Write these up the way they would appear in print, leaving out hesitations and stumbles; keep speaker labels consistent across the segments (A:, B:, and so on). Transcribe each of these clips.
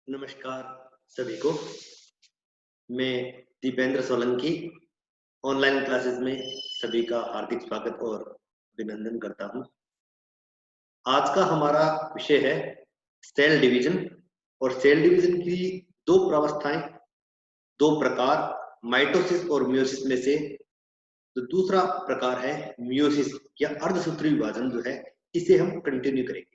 A: नमस्कार सभी को। मैं दीपेंद्र सोलंकी ऑनलाइन क्लासेस में सभी का हार्दिक स्वागत और अभिनंदन करता हूं। आज का हमारा विषय है सेल डिवीजन और सेल डिवीजन की दो प्रावस्थाएं, दो प्रकार, माइटोसिस और मियोसिस में से जो दूसरा प्रकार है मियोसिस या अर्धसूत्री विभाजन जो है, इसे हम कंटिन्यू करेंगे।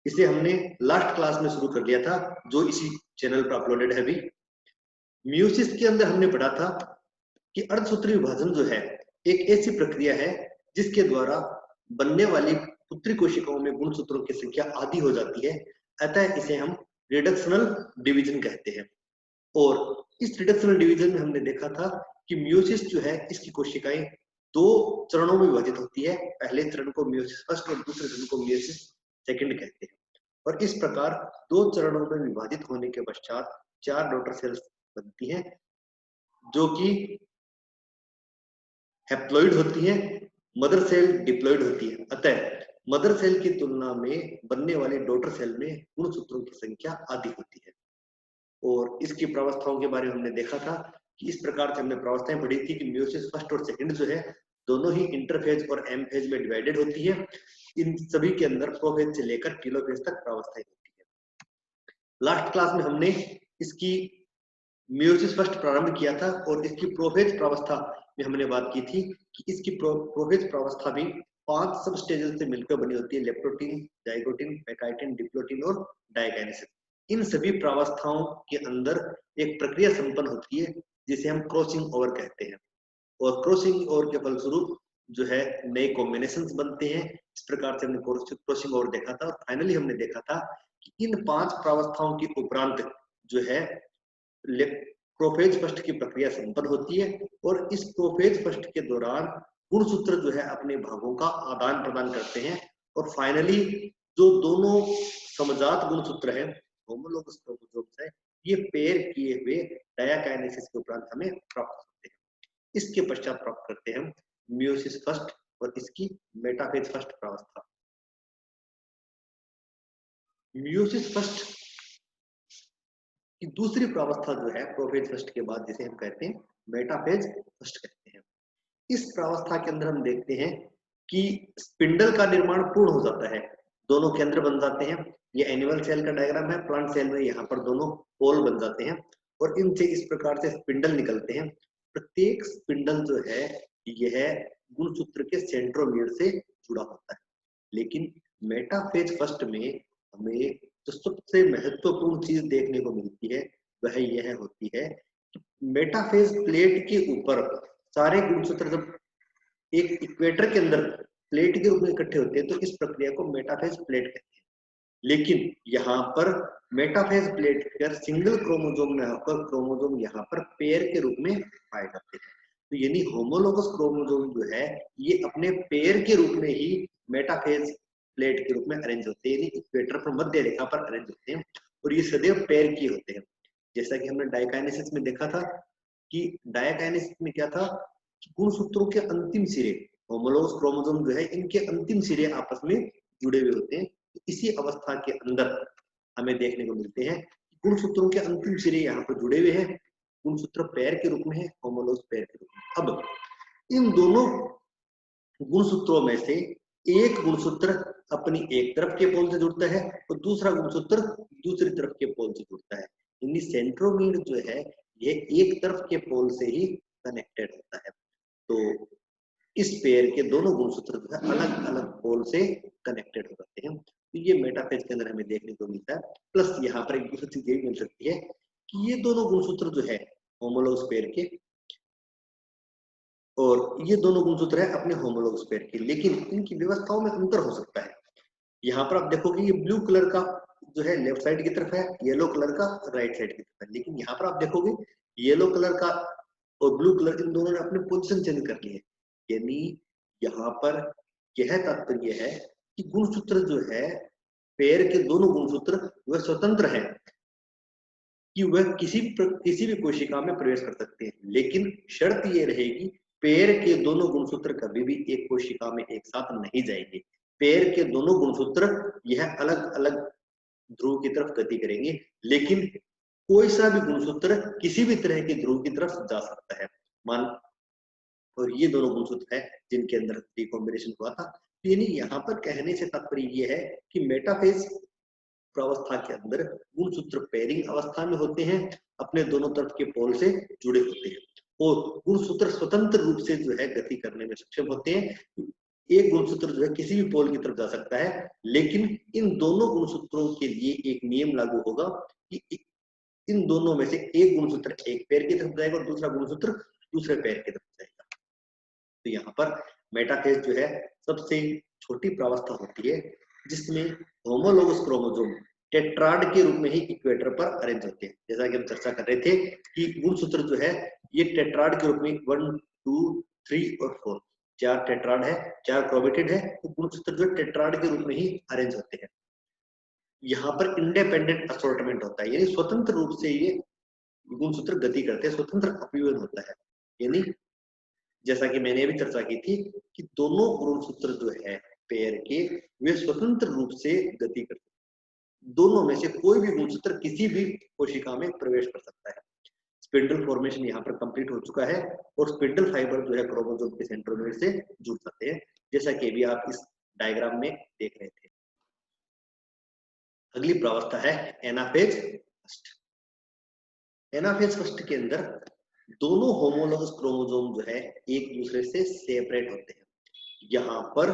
A: इसे हमने लास्ट क्लास में शुरू कर लिया था जो इसी चैनल पर अपलोडेड है अभी। मियोसिस के अंदर हमने पढ़ा था कि अर्धसूत्री विभाजन जो है एक ऐसी प्रक्रिया है जिसके द्वारा बनने वाली पुत्री कोशिकाओं में गुणसूत्रों की संख्या आधी हो जाती है, अतः इसे हम रिडक्शनल डिवीजन कहते हैं। और इस रिडक्शनल डिवीजन में हमने देखा था कि मियोसिस जो है इसकी कोशिकाएं दो चरणों में विभाजित होती है। पहले चरण को मियोसिस फर्स्ट और दूसरे चरण को मियोसिस सेकंड कहते हैं। और इस प्रकार दो चरणों में विभाजित होने के पश्चात चार डॉटर सेल्स बनती हैं जो कि हैप्लॉइड होती है, मदर सेल डिप्लॉइड होती है। अतः मदर सेल की तुलना में बनने वाले डॉटर सेल में गुणसूत्रों की संख्या आधी होती है। और इसकी प्रावस्थाओं के बारे में हमने देखा था कि इस प्रकार से हमने प्रावस्थाएं पढ़ी थी कि मियोसिस फर्स्ट और सेकंड जो है दोनों ही इंटरफेज और एम फेज में डिवाइडेड होती है। इन सभी के अंदर प्रोफेज से लेकर टेलोफेज तक प्रावस्थाएं होती है। लास्ट क्लास में हमने इसकी मियोसिस फर्स्ट प्रारंभ किया था और इसकी प्रोफेज प्रावस्था में हमने बात की थी कि इसकी प्रोफेज प्रावस्था भी 5 सब स्टेजेस से मिलकर बनी होती है: लेप्टोटीन, जाइगोटीन, पैकाइटिन, डिप्लोटीन और डायकाइनेसिस। इन सभी प्रावस्थाओं के अंदर एक प्रक्रिया संपन्न होती है जिसे हम क्रॉसिंग ओवर कहते हैं। और क्रॉसिंग ओवर के फलस्वरूप जो है नए कॉम्बिनेशंस बनते हैं। इस प्रकार से हमने क्रॉसिंग ओवर देखा था और फाइनली हमने देखा था कि इन 5 प्रावस्थाओं के उपरांत जो है प्रोफेज फर्स्ट की प्रक्रिया संपन्न होती है। और इस प्रोफेज फर्स्ट के दौरान गुणसूत्र जो है अपने भागों का आदान प्रदान करते हैं और फाइनली जो दोनों समजात गुणसूत्र है, होमोलोगस क्रोमोसोम्स है, ये पेयर किए हुए डायाकाइनेसिस के उपरांत हमें प्राप्त होते हैं। इसके पश्चात प्राप्त करते हैं मियोसिस फर्स्ट और इसकी मेटाफेज फर्स्ट प्रावस्था। मियोसिस फर्स्ट की दूसरी प्रावस्था जो है प्रोफेज फर्स्ट के बाद जिसे हम कहते हैं मेटाफेज फर्स्ट कहते हैं। इस प्रावस्था के अंदर हम देखते हैं कि स्पिंडल का निर्माण पूर्ण हो जाता है, दोनों केंद्र बन जाते हैं। ये एनिमल सेल का डायग्राम है। प्लांट सेल में यहाँ पर दोनों पोल बन जाते हैं और इनसे इस प्रकार से स्पिंडल निकलते हैं। प्रत्येक स्पिंडल जो है यह गुणसूत्र के सेंट्रोमियर से जुड़ा होता है। लेकिन मेटाफेज फर्स्ट में हमें जो सबसे महत्वपूर्ण चीज देखने को मिलती है वह यह होती है कि मेटाफेज प्लेट के ऊपर सारे गुणसूत्र जब एक इक्वेटर के अंदर प्लेट के रूप में इकट्ठे होते हैं तो इस प्रक्रिया को मेटाफेज प्लेट कहते हैं। लेकिन यहाँ पर मेटाफेज प्लेट पर सिंगल क्रोमोसोम में आकर क्रोमोसोम यहाँ पर पेयर के रूप में पाए जाते हैं। तो यानी होमोलोगस क्रोमोसोम जो है ये अपने पेयर के रूप में ही मेटाफेज प्लेट के रूप में अरेंज होते हैं, यानी इक्वेटर पर मध्य रेखा पर अरेंज होते हैं और ये सदैव पेयर किए होते हैं। जैसा कि हमने डायकाइनेसिस में देखा था कि डायकाइनेसिस में क्या था कि गुणसूत्रों के अंतिम सिरे, होमोलोगस क्रोमोसोम जो है इनके अंतिम सिरे आपस में जुड़े हुए होते हैं। इसी अवस्था के अंदर हमें देखने को मिलते हैं गुणसूत्रों के अंतिम सिरे यहाँ पर जुड़े हुए हैं, गुणसूत्र पेयर के रूप में है, होमोलोगस पेयर के रूप में। अब इन दोनों गुणसूत्रों में से एक गुणसूत्र अपनी एक तरफ के पोल से जुड़ता है और दूसरा गुणसूत्र दूसरी तरफ के पोल से जुड़ता है। यानी सेंट्रोमीर जो है ये एक तरफ के पोल से ही कनेक्टेड होता है। तो इस पेयर के दोनों गुणसूत्र जो है अलग अलग पोल से कनेक्टेड हो जाते हैं। तो ये मेटाफेज के अंदर हमें देखने को मिलता है। प्लस यहाँ पर एक दूसरी चीज ये भी मिल सकती है कि ये दोनों गुणसूत्र जो है होमोलोगस पेयर के, और ये दोनों गुणसूत्र है अपने होमोलोगस पेयर के, लेकिन इनकी व्यवस्थाओं में अंतर हो सकता है। यहाँ पर आप देखोगे ये ब्लू कलर का जो है लेफ्ट साइड की तरफ है, येलो कलर का राइट साइड की तरफ है। लेकिन यहाँ पर आप देखोगे येलो कलर का और ब्लू कलर इन दोनों ने अपने पोजीशन चेंज कर ली है। यानी यहाँ पर यह तात्पर्य है कि गुणसूत्र जो है पेयर के दोनों गुणसूत्र वह स्वतंत्र है कि वह किसी भी कोशिका में प्रवेश कर सकते हैं। लेकिन शर्त ये रहेगी पेयर के दोनों गुणसूत्र कभी भी एक कोशिका में एक साथ नहीं जाएंगे। पेयर के दोनों गुणसूत्र यह अलग अलग ध्रुव की तरफ गति करेंगे, लेकिन कोई सा भी गुणसूत्र किसी भी तरह के ध्रुव की तरफ जा सकता है। मान और ये दोनों गुणसूत्र है जिनके अंदर रिकॉम्बिनेशन हुआ था। यानी यहाँ पर कहने से तात्पर्य ये है कि मेटाफेज प्रावस्था के अंदर गुणसूत्र पेयरिंग अवस्था में होते हैं, अपने दोनों तरफ के पोल से जुड़े होते हैं, और गुणसूत्र स्वतंत्र रूप से जो है गति करने में सक्षम होते हैं। एक गुणसूत्र जो है किसी भी पोल की तरफ जा सकता है, लेकिन इन दोनों गुणसूत्रों के लिए एक नियम लागू होगा कि इन दोनों में से एक गुणसूत्र एक पैर की तरफ जाएगा और दूसरा गुणसूत्र दूसरे पैर की तरफ जाएगा। तो यहाँ पर मेटाफेज जो है सबसे छोटी प्रावस्था होती है, जिसमें होमोलोगस क्रोमोसोम टेट्राड के रूप में ही इक्वेटर पर अरेंज होते हैं। जैसा कि हम चर्चा कर रहे थे कि गुणसूत्र जो है ये टेट्राड के रूप में 1, 2, 3 और 4 4 टेट्राड है, 4 क्रोमेटिड है, तो गुणसूत्र जो टेट्राड के रूप में ही अरेंज होते हैं। यहाँ पर इंडिपेंडेंट असॉर्टमेंट होता है, यानी स्वतंत्र रूप से ये गुणसूत्र गति करते हैं, स्वतंत्र अपव्यय होता है। यानी जैसा कि मैंने अभी चर्चा की थी कि दोनों गुणसूत्र जो है पेयर के वे स्वतंत्र रूप से गति करते हैं। दोनों में से कोई भी गुणसूत्र किसी भी कोशिका में प्रवेश कर सकता है। स्पिंडल फॉर्मेशन यहाँ पर कंप्लीट हो चुका है और स्पिंडल फाइबर जो है क्रोमोसोम के सेंट्रोमियर से जुड़ सकते हैं, जैसा कि अभी आप इस डायग्राम में देख रहे थे। अगली प्रावस्था है एनाफेज फर्स्ट। एनाफेज फर्स्ट के अंदर दोनों होमोलोगस क्रोमोसोम जो है एक दूसरे से सेपरेट होते हैं। यहाँ पर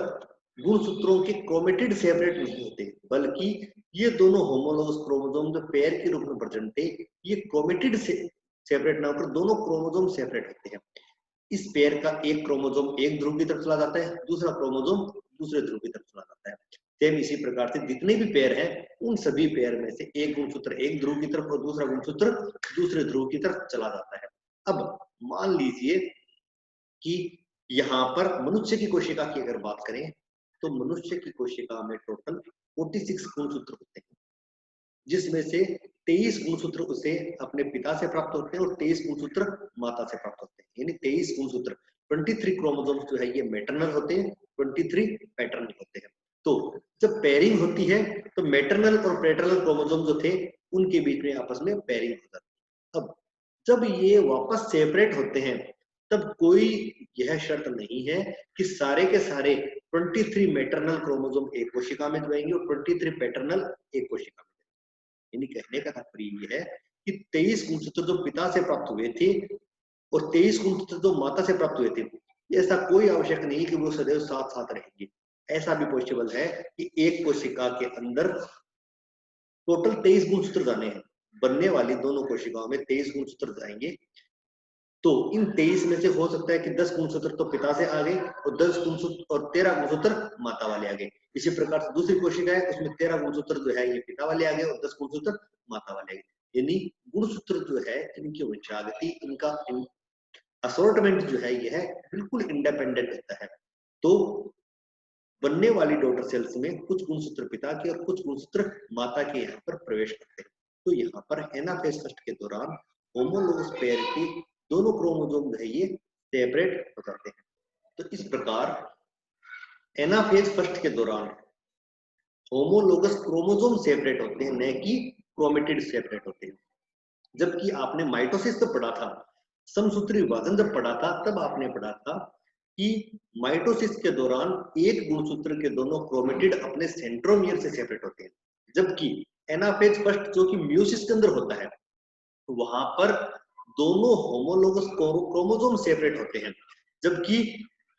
A: गुणसूत्रों के क्रोमेटिड सेपरेट नहीं होते, बल्कि ये दोनों होमोलोगस क्रोमोसोम जो पेयर के रूप में प्रेजेंट थे, ये क्रोमेटिड से सेपरेट ना होकर दोनों क्रोमोसोम सेपरेट होते हैं। इस पेयर का एक क्रोमोसोम एक ध्रुव की तरफ चला जाता है, दूसरा क्रोमोसोम दूसरे ध्रुव की तरफ चला जाता है। सेम इसी प्रकार से जितने भी पेयर हैं उन सभी पेयर में से एक गुणसूत्र एक ध्रुव की तरफ और दूसरा गुणसूत्र दूसरे ध्रुव की तरफ चला जाता है। अब मान लीजिए कि यहाँ पर मनुष्य की कोशिका की अगर बात करें तो मनुष्य की कोशिका में टोटल 46 गुणसूत्र होते हैं, जिसमें से 23 गुणसूत्र उसे अपने पिता से प्राप्त होते हैं और 23 गुणसूत्र माता से प्राप्त होते हैं। यानी 23 गुणसूत्र 23 क्रोमोसोम्स जो है ये मैटरनल होते हैं, 23 पैटर्नल होते हैं। तो जब पेयरिंग होती है तो मैटरनल और पैटर्नल क्रोमोसोम जो थे उनके बीच में आपस में पेयरिंग हो जाती है। अब जब ये वापस सेपरेट होते हैं तब कोई यह शर्त नहीं है कि सारे के सारे 23 मैटरनल क्रोमोसोम एक कोशिका में जाएंगे और 23 पैटर्नल एक कोशिका में। यानी कहने का तात्पर्य ये है कि 23 गुणसूत्र जो पिता से प्राप्त हुए थे और 23 गुणसूत्र जो माता से प्राप्त हुए थे, ऐसा कोई आवश्यक नहीं कि वो सदैव साथ साथ रहेंगे। ऐसा भी पॉसिबल है कि एक कोशिका के अंदर टोटल 23 गुणसूत्र जाने हैं, बनने वाली दोनों कोशिकाओं में 23 गुणसूत्र जाएंगे, तो इन 23 में से हो सकता है कि 10 गुणसूत्र तो पिता से आ गए और 10 गुणसूत्र और 13 गुणसूत्र माता वाले आ गए। इसी प्रकार से दूसरी कोशिका है उसमें 13 गुणसूत्र जो है ये पिता वाले आ गए और 10 गुणसूत्र माता वाले आ गए। यानी गुणसूत्र जो है इनकी वंशागति, इनका असॉर्टमेंट जो है यह बिल्कुल इंडिपेंडेंट होता है। तो बनने वाली डॉटर सेल्स में कुछ गुणसूत्र पिता के और कुछ गुणसूत्र माता के यहाँ पर प्रवेश करते हैं। तो यहाँ पर एनाफेज फर्स्ट के दौरान होमोलोगस पेयर की दोनों क्रोमोसोम जो है ये सेपरेट हो जाते हैं। तो इस प्रकार एनाफेज फर्स्ट के दौरान होमोलोगस क्रोमोसोम सेपरेट होते हैं, न कि क्रोमेटिड सेपरेट होते हैं। जबकि आपने माइटोसिस तो पढ़ा था, समसूत्री विभाजन जब पढ़ा था तब आपने पढ़ा था कि माइटोसिस के दौरान एक गुणसूत्र के दोनों क्रोमेटिड अपने सेंट्रोमियर से सेपरेट होते हैं, जबकि एनाफेज फर्स्ट जो कि म्यूसिस के अंदर होता है वहां पर दोनों होमोलोगस क्रोमोसोम सेपरेट होते हैं, जबकि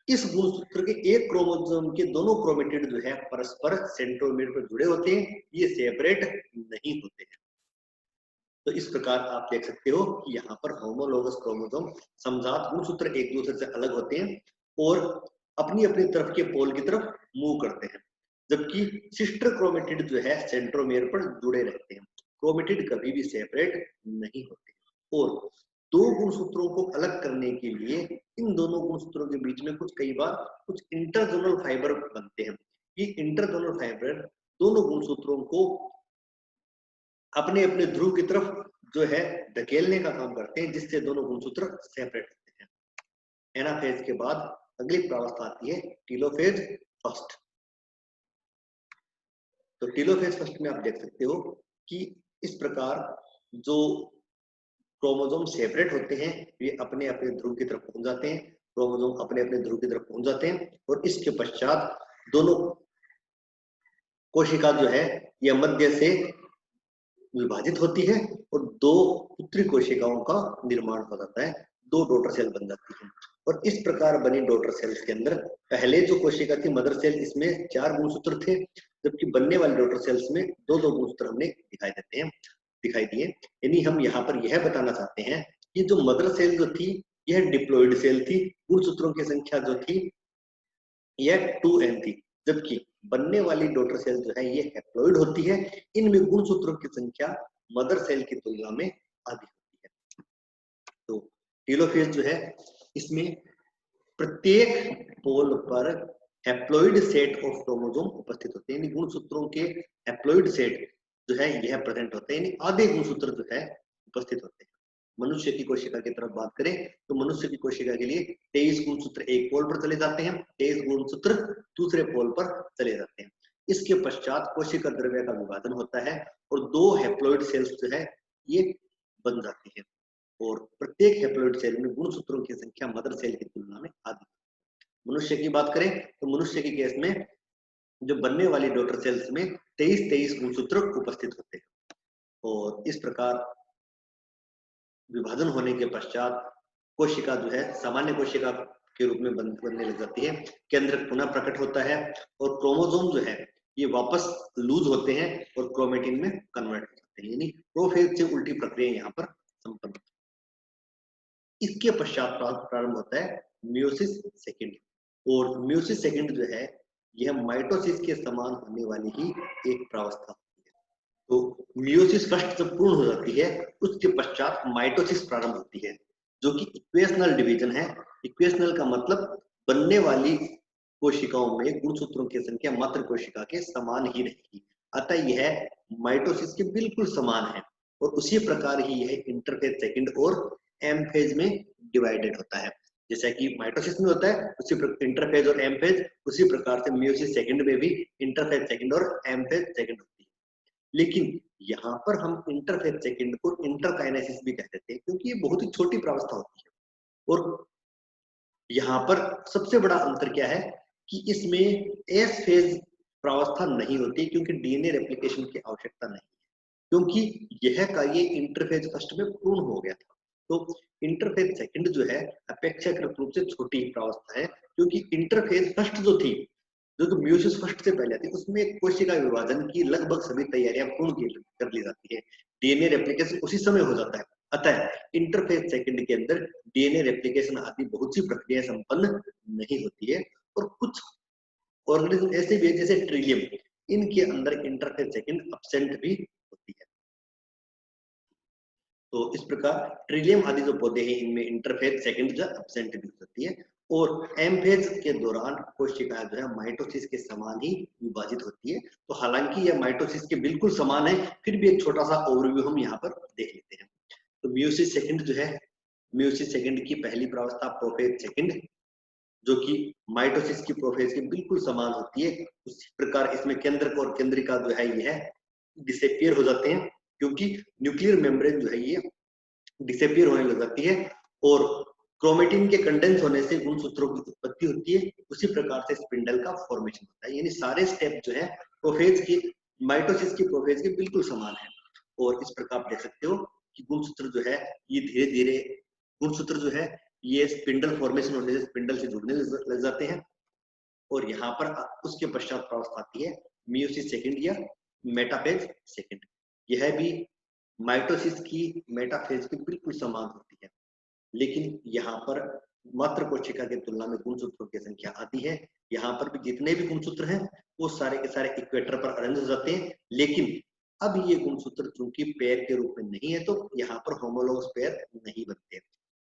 A: इस गुणसूत्र के एक क्रोमोसोम के दोनों क्रोमेटिड जो है परस्पर सेंट्रोमियर पर जुड़े होते हैं, ये सेपरेट नहीं होते हैं। तो इस प्रकार आप देख सकते हो कि यहाँ पर होमोलोगस क्रोमोसोम समजात गुणसूत्र एक दूसरे से अलग होते हैं और अपनी अपनी तरफ के पोल की तरफ मूव करते हैं, जबकि सिस्टर क्रोमेटिड जो है सेंट्रोमियर पर जुड़े रहते हैं। क्रोमेटिड कभी भी सेपरेट नहीं होते। और दो गुणसूत्रों को अलग करने के लिए इन दोनों गुणसूत्रों के बीच में कई बार कुछ इंटरजोनल फाइबर बनते हैं। ये इंटरजोनल फाइबर दोनों गुणसूत्रों को अपने अपने ध्रुव की तरफ जो है धकेलने का काम करते हैं, जिससे दोनों गुणसूत्र सेपरेट होते हैं। एनाफेज के बाद अगली प्रावस्था आती है टीलोफेज फर्स्ट। तो टेलोफेज फर्स्ट में आप देख सकते हो कि इस प्रकार जो क्रोमोसोम सेपरेट होते हैं वे अपने अपने ध्रुव की तरफ पहुंच जाते हैं, क्रोमोसोम अपने अपने ध्रुव की तरफ पहुंच जाते हैं और इसके पश्चात दोनों कोशिका जो है यह मध्य से विभाजित होती है और दो पुत्री कोशिकाओं का निर्माण हो जाता है, दो डॉटर सेल बन जाती है। और इस प्रकार बनी डॉटर सेल्स के अंदर पहले जो कोशिका थी मदर सेल, इसमें 4 गुणसूत्र थे, जबकि बनने वाली डॉटर सेल्स में दो दो गुणसूत्र हमें दिखाई दिए। यानी हम यहाँ पर यह बताना चाहते हैं कि जो मदर सेल जो थी यह डिप्लॉइड सेल थी, गुणसूत्रों की संख्या जो थी यह 2n थी, जबकि बनने वाली डॉटर सेल जो है ये हैप्लॉइड होती है, इनमें गुणसूत्रों की संख्या मदर सेल की तुलना में अधिक होती है। तो टेलोफेज जो है इसमें प्रत्येक पोल पर हैप्लॉइड सेट ऑफ क्रोमोसोम उपस्थित होते हैं, यानी गुणसूत्रों के हैप्लॉइड सेट जो है यह प्रेजेंट होते हैं, यानी आधे गुणसूत्र जो है उपस्थित होते हैं। मनुष्य की कोशिका की तरफ बात करें तो मनुष्य की कोशिका के लिए 23 गुणसूत्र एक पोल पर चले जाते हैं, 23 गुणसूत्र दूसरे पोल पर चले जाते हैं। इसके पश्चात कोशिका द्रव्य का विभाजन होता है और दो हैप्लॉइड सेल्स जो है ये बन जाती है और प्रत्येक हैप्लॉइड सेल में गुणसूत्रों की संख्या मदर सेल की तुलना में अधिक। मनुष्य की बात करें तो मनुष्य के केस में जो बनने वाली डॉटर सेल्स में 23 गुणसूत्र उपस्थित होते हैं और इस प्रकार विभाजन होने के पश्चात कोशिका जो है सामान्य कोशिका के रूप में बनने लग जाती है, केंद्रक पुनः प्रकट होता है और क्रोमोसोम जो है ये वापस लूज होते हैं और क्रोमेटिन में कन्वर्ट हो जाते हैं, यानी प्रोफेज से उल्टी प्रक्रिया यहाँ पर संपन्न होती है। इसके पश्चात प्रारंभ होता है मियोसिस सेकंड और मियोसिस सेकंड जो है यह माइटोसिस के समान होने वाली ही एक प्रावस्था होती है। तो मियोसिस फर्स्ट जब पूर्ण हो जाती है उसके पश्चात माइटोसिस प्रारंभ होती है, जो कि इक्वेशनल डिवीजन है। इक्वेशनल का मतलब बनने वाली कोशिकाओं में गुणसूत्रों की संख्या मात्र कोशिका के समान ही रहेगी, अतः यह माइटोसिस के बिल्कुल समान है और उसी प्रकार ही यह इंटरफेज सेकंड और एम फेज में डिवाइडेड होता है। जैसा कि माइटोसिस में होता है उसी प्रकार इंटरफेज और एम फेज, उसी प्रकार से मियोसिस सेकंड में भी इंटरफेज सेकंड और एम फेज सेकंड होती है। लेकिन यहाँ पर हम इंटरफेज सेकंड को इंटरकाइनेसिस भी कह देते हैं क्योंकि ये बहुत ही छोटी प्रावस्था होती है और यहाँ पर सबसे बड़ा अंतर क्या है कि इसमें एस फेज प्रावस्था नहीं होती क्योंकि डीएनए रेप्लिकेशन की आवश्यकता नहीं है, क्योंकि यह कार्य इंटरफेज फर्स्ट में पूर्ण हो गया था। तो इंटरफेज सेकंड जो है अपेक्षाकृत रूप से छोटी प्रावस्था है, क्योंकि इंटरफेज फर्स्ट जो थी जो मियोसिस फर्स्ट से पहले थी उसमें कोशिका विभाजन की लगभग सभी तैयारियां पूर्ण कर ली जाती है, डीएनए रेप्लिकेशन उसी समय हो जाता है। अतः इंटरफेज सेकंड के अंदर डीएनए रेप्लिकेशन आदि बहुत सी प्रक्रियाएं संपन्न नहीं होती है और कुछ ऑर्गेनिज्म ऐसे भी है जैसे ट्रिलियम, इनके अंदर इंटरफेज सेकंड एब्सेंट भी होती है। तो इस प्रकार ट्रिलियम आदि जो पौधे हैं इनमें इंटरफेज सेकंड जो एब्सेंट भी हो जाती है और एम फेज के दौरान कोशिका जो है माइटोसिस के समान ही विभाजित होती है। तो हालांकि यह माइटोसिस के बिल्कुल समान है, फिर भी एक छोटा सा ओवरव्यू हम यहाँ पर देख लेते हैं। तो मियोसिस सेकंड जो है, मियोसिस सेकंड की पहली प्रावस्था प्रोफेज सेकंड जो कि माइटोसिस की प्रोफेज के बिल्कुल समान होती है। उसी प्रकार इसमें केंद्रक और केंद्रिका जो है यह डिसअपियर हो जाते हैं क्योंकि न्यूक्लियर मेम्ब्रेन जो है ये डिसअपियर होने लग जाती है और क्रोमेटिन के कंडेंस होने से गुणसूत्रों की उत्पत्ति होती है। उसी प्रकार से स्पिंडल का फॉर्मेशन होता है, यानी सारे स्टेप जो है प्रोफेज की माइटोसिस की प्रोफेज के बिल्कुल समान है। और इस प्रकार आप देख सकते हो कि गुणसूत्र जो है ये धीरे धीरे गुणसूत्र जो है ये स्पिंडल फॉर्मेशन होने से स्पिंडल से जुड़ने लग जाते हैं और यहाँ पर उसके पश्चात प्रावस्था आती है मियोसिस सेकंड या मेटाफेज सेकंड। यह भी माइटोसिस की मेटाफेज के बिल्कुल समान होती है, लेकिन यहाँ पर मात्र कोशिका की तुलना में गुणसूत्रों की संख्या आती है। यहाँ पर भी जितने भी गुणसूत्र हैं वो सारे के सारे इक्वेटर पर अरेंज हो जाते हैं, लेकिन अब ये गुणसूत्र चूंकि पेयर के रूप में नहीं है तो यहाँ पर होमोलोगस पेयर नहीं बनते।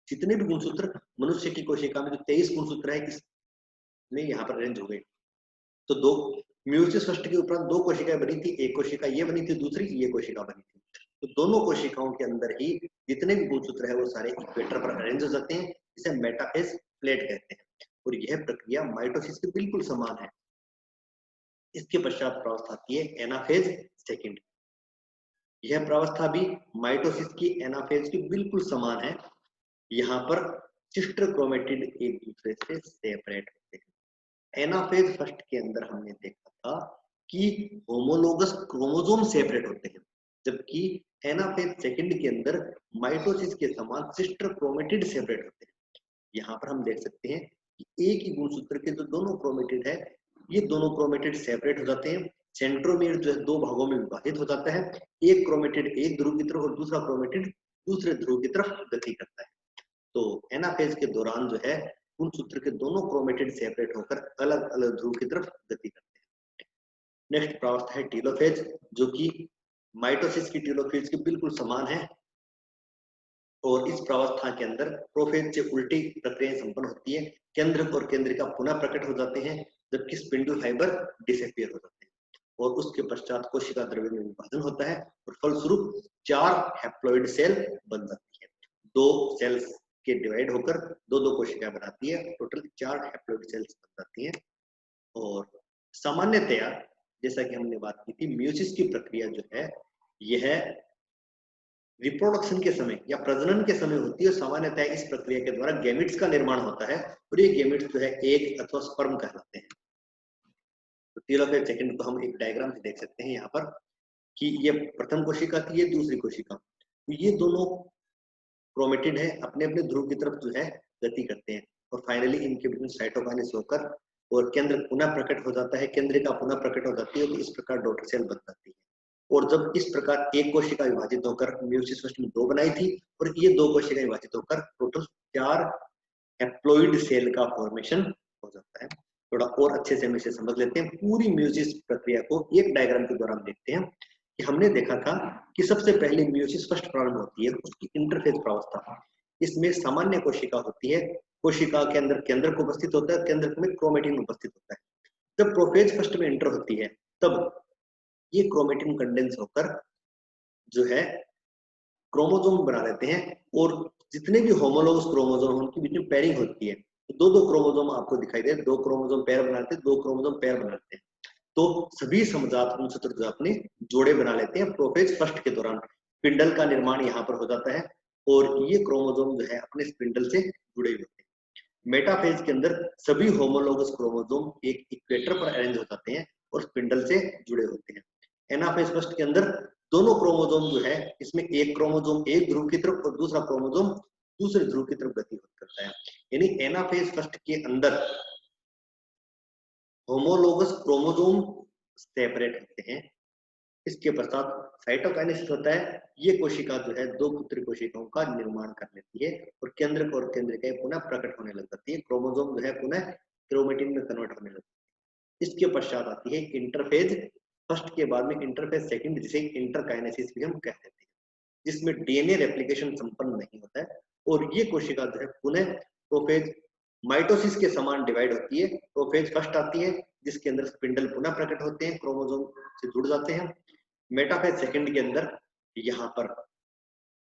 A: जितने भी गुणसूत्र मनुष्य की कोशिका में जो 23 गुणसूत्र है इसमें यहाँ पर अरेंज हो गए। तो दो मियोसिस फर्स्ट के उपरांत दो कोशिकाएं बनी थी, एक कोशिका ये बनी थी, दूसरी ये कोशिका बनी थी। तो दोनों कोशिकाओं के अंदर ही जितने भी गुणसूत्र है वो सारे इक्वेटर पर अरेंज हो जाते हैं, जिसे मेटाफेज प्लेट कहते हैं और यह प्रक्रिया माइटोसिस के बिल्कुल समान है। इसके पश्चात प्रावस्था आती है एनाफेज सेकंड। यह प्रावस्था भी माइटोसिस की एनाफेज के बिल्कुल समान है। यहाँ पर सिस्टर क्रोमेटिड एक दूसरे से सेपरेट होते हैं। एनाफेज फर्स्ट के अंदर हमने देखा था कि होमोलोगस क्रोमोसोम सेपरेट होते हैं, जबकि एनाफेज सेकंड के अंदर माइटोसिस के समान सिस्टर क्रोमेटिड सेपरेट होते हैं। यहाँ पर हम देख सकते हैं कि एक ही गुणसूत्र के जो दोनों क्रोमेटिड है, ये दोनों क्रोमेटिड सेपरेट हो जाते हैं। सेंट्रोमियर जो है दो भागों में विभाजित हो जाता है। एक क्रोमेटिड एक ध्रुव की तरफ और दूसरा क्रोमेटिड दूसरे ध्रुव की तरफ गति करता है। तो एनाफेज के दौरान जो है गुणसूत्र के दोनों क्रोमेटिड सेपरेट होकर अलग अलग ध्रुव की तरफ गति करते हैं। नेक्स्ट प्रावस्था है टीलोफेज, जो कि माइटोसिस की टीलोफेज के बिल्कुल समान है। और इस प्रावस्था के अंदर प्रोफेज से उल्टी प्रक्रियाएं संपन्न होती है। केंद्रक और केंद्रिका पुनः प्रकट हो जाते हैं, जबकि स्पिंडल फाइबर डिसअपियर हो जाते हैं। और उसके पश्चात कोशिका द्रव्य में विभाजन होता है और फलस्वरूप 4 हैप्लॉइड सेल बन जाती है। 2 सेल्स के डिवाइड होकर दो कोशिकाएं बनाती है। टोटल 4 हैप्लॉइड सेल्स बन जाती हैं। और सामान्यतया जैसा कि हमने बात की थी, म्यूसिस की प्रक्रिया जो है यह रिप्रोडक्शन के समय या प्रजनन के समय होती है। सामान्यतः इस प्रक्रिया के द्वारा गैमेट्स का निर्माण होता है और ये गैमेट्स जो है एग अथवा स्पर्म कहलाते हैं। तो टीलोफेज सेकंड को हम एक डायग्राम से देख सकते हैं यहाँ पर कि ये प्रथम कोशिका थी, ये दूसरी कोशिका। तो ये दोनों क्रोमेटिड है, अपने अपने ध्रुव की तरफ जो है गति करते हैं और फाइनली इनके बीच में साइटोकाइनेसिस होकर और केंद्र पुनः प्रकट हो जाता है, केंद्रिका पुनः प्रकट हो जाती है। तो इस प्रकार डॉटर सेल बन जाती है। और जब इस प्रकार एक कोशिका विभाजित होकर म्यूसिस फर्स्ट में 2 बनाई थी और ये 2 कोशिका विभाजित होकर टोटल 4 हैप्लॉइड सेल का फॉर्मेशन हो जाता है। थोड़ा और अच्छे से हम इसे समझ लेते हैं। पूरी म्यूसिस प्रक्रिया को एक डायग्राम के द्वारा हम देखते हैं कि हमने देखा था कि सबसे पहले म्यूसिस फर्स्ट प्रारंभ होती है, उसकी इंटरफेज प्रावस्था। इसमें सामान्य कोशिका होती है, कोशिका के अंदर केंद्रक उपस्थित होता है, केंद्रक में क्रोमेटिन उपस्थित होता है। जब प्रोफेज फर्स्ट में एंटर होती है तब ये क्रोमेटिन कंडेंस होकर जो है क्रोमोसोम बना लेते हैं और जितने भी होमोलोगस क्रोमोसोम उनके बीच में पेयरिंग होती है। तो 2 क्रोमोसोम आपको दिखाई दे, 2 क्रोमोसोम पेयर बनाते हैं, 2 क्रोमोसोम पेयर बनाते हैं। तो सभी समजात गुणसूत्र जो अपने जोड़े बना लेते हैं प्रोफेज फर्स्ट के दौरान। स्पिंडल का निर्माण यहाँ पर हो जाता है और ये क्रोमोसोम जो है अपने स्पिंडल से जुड़े हुए होते हैं। मेटाफेज के अंदर सभी होमोलोगस क्रोमोसोम एक इक्वेटर पर अरेंज हो जाते हैं और स्पिंडल से जुड़े होते हैं। एनाफेज फर्स्ट के अंदर दोनों क्रोमोसोम जो है इसमें एक क्रोमोसोम एक ध्रुव की तरफ और दूसरा क्रोमोसोम दूसरे ध्रुव की तरफ गति करता है। यानी एनाफेज फर्स्ट के अंदर होमोलोगस क्रोमोसोम सेपरेट होते हैं। इसके पश्चात साइटोकाइनेसिस होता है। ये कोशिका जो है 2 पुत्री कोशिकाओं का निर्माण कर लेती है और केंद्रक और केंद्रिकाएं पुनः प्रकट होने लग जाती है। क्रोमोसोम जो है पुनः क्रोमेटिन में कन्वर्ट होने लगती है। इसके पश्चात आती है इंटरफेज फर्स्ट के बाद में इंटरफेज सेकंड, जिसे इंटरकाइनेसिस भी हम कह देते हैं, जिसमें डीएनए रेप्लिकेशन संपन्न नहीं होता है और ये कोशिका जो है पुनः प्रोफेज माइटोसिस के समान डिवाइड होती है। प्रोफेज फर्स्ट आती है जिसके अंदर स्पिंडल पुनः प्रकट होते हैं, क्रोमोसोम से जुड़ जाते हैं। मेटाफेज सेकंड के अंदर यहाँ पर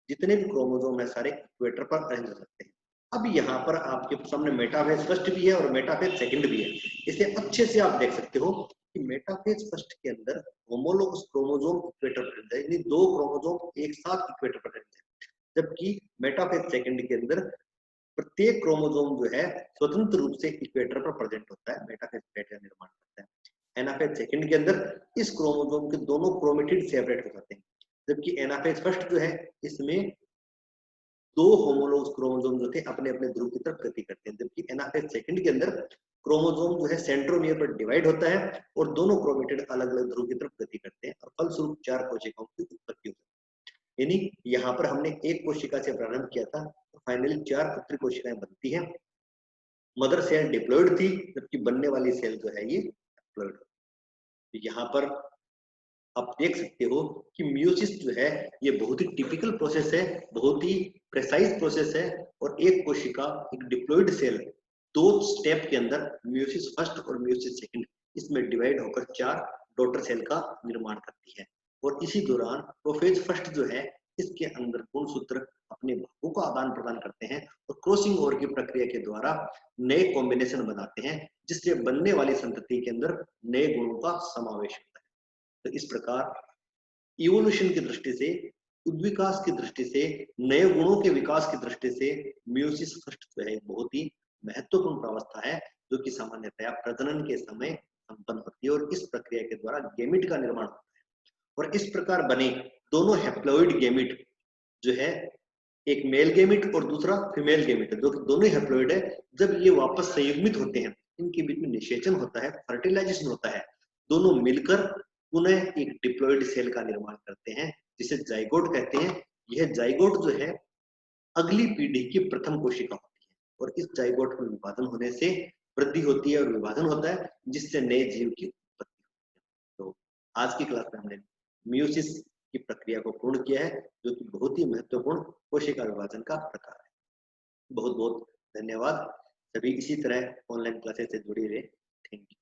A: जितने भी क्रोमोसोम है सारे इक्वेटर पर अरेंज हो सकते हैं। अब यहाँ पर आपके सामने मेटाफेज फर्स्ट भी है और मेटाफेज सेकंड भी है। इसे अच्छे से आप देख सकते हो कि मेटाफेज फर्स्ट के अंदर होमोलोगस क्रोमोसोम इक्वेटर पर है, यानी 2 क्रोमोसोम एक साथ इक्वेटर पर है, जबकि मेटाफेज सेकंड के अंदर प्रत्येक क्रोमोसोम जो है स्वतंत्र रूप से इक्वेटर पर प्रेजेंट होता है, मेटाफेज प्लेट का निर्माण करता है। एनाफेज सेकंड के अंदर इस क्रोमोसोम के दोनों क्रोमेटिड सेपरेट हो जाते हैं, जबकि एनाफेज फर्स्ट जो है इसमें 2 होमोलोगस क्रोमोसोम जो थे अपने अपने ध्रुव की तरफ गति करते हैं, जबकि एनाफेज सेकंड के अंदर क्रोमोसोम जो है सेंट्रोमियर पर डिवाइड होता है और दोनों क्रोमेटिड अलग अलग ध्रुव की तरफ गति करते हैं और फलस्वरूप 4 कोशिकाओं की उत्पत्ति होती है। यानी यहाँ पर हमने एक कोशिका से प्रारंभ किया था, तो फाइनली 4 पुत्री कोशिकाएं बनती हैं। मदर सेल डिप्लॉइड थी, जबकि बनने वाली सेल जो है ये डिप्लॉइड। तो यहाँ पर आप देख सकते हो कि म्यूसिस जो है ये बहुत ही टिपिकल प्रोसेस है, बहुत ही प्रेसाइज प्रोसेस है। और एक कोशिका एक डिप्लॉइड सेल 2 स्टेप के अंदर म्यूसिस फर्स्ट और म्यूसिस सेकंड इसमें डिवाइड होकर 4 डॉटर सेल का निर्माण करती है। और इसी दौरान प्रोफेज फर्स्ट जो है इसके अंदर गुणसूत्र अपने भागों को का आदान प्रदान करते हैं और क्रॉसिंग ओवर की प्रक्रिया के द्वारा नए कॉम्बिनेशन बनाते हैं, जिससे बनने वाली संतति के अंदर नए गुणों का समावेश होता है। तो इस प्रकार इवोल्यूशन की दृष्टि से, उद्विकास की दृष्टि से, नए गुणों के विकास की दृष्टि से मियोसिस फर्स्ट जो है बहुत ही महत्वपूर्ण प्रावस्था है, जो कि सामान्यतया प्रजनन के समय संपन्न होती है और इस प्रक्रिया के द्वारा गैमिट का निर्माण होता है। और इस प्रकार बने दोनों हैप्लॉइड गैमिट जो है, एक मेल गैमिट और दूसरा फीमेल गैमिट है, जो दोनों हैप्लॉइड है, जब ये वापस संयुग्मित होते हैं, इनके बीच में निषेचन होता है, फर्टिलाइजेशन होता है, दोनों मिलकर पुनः एक डिप्लॉइड सेल का निर्माण करते हैं, जिसे जाइगोट कहते हैं। यह जाइगोट जो है अगली पीढ़ी की प्रथम कोशिका होती है और इस जाइगोट में विभाजन होने से वृद्धि होती है और विभाजन होता है, जिससे नए जीव की उत्पत्ति होती है। तो आज की क्लास में हमने मियोसिस की प्रक्रिया को पूर्ण किया है, जो कि बहुत ही महत्वपूर्ण कोशिका विभाजन का प्रकार है। बहुत बहुत धन्यवाद। सभी इसी तरह ऑनलाइन क्लासेस से जुड़े रहे। Thank you.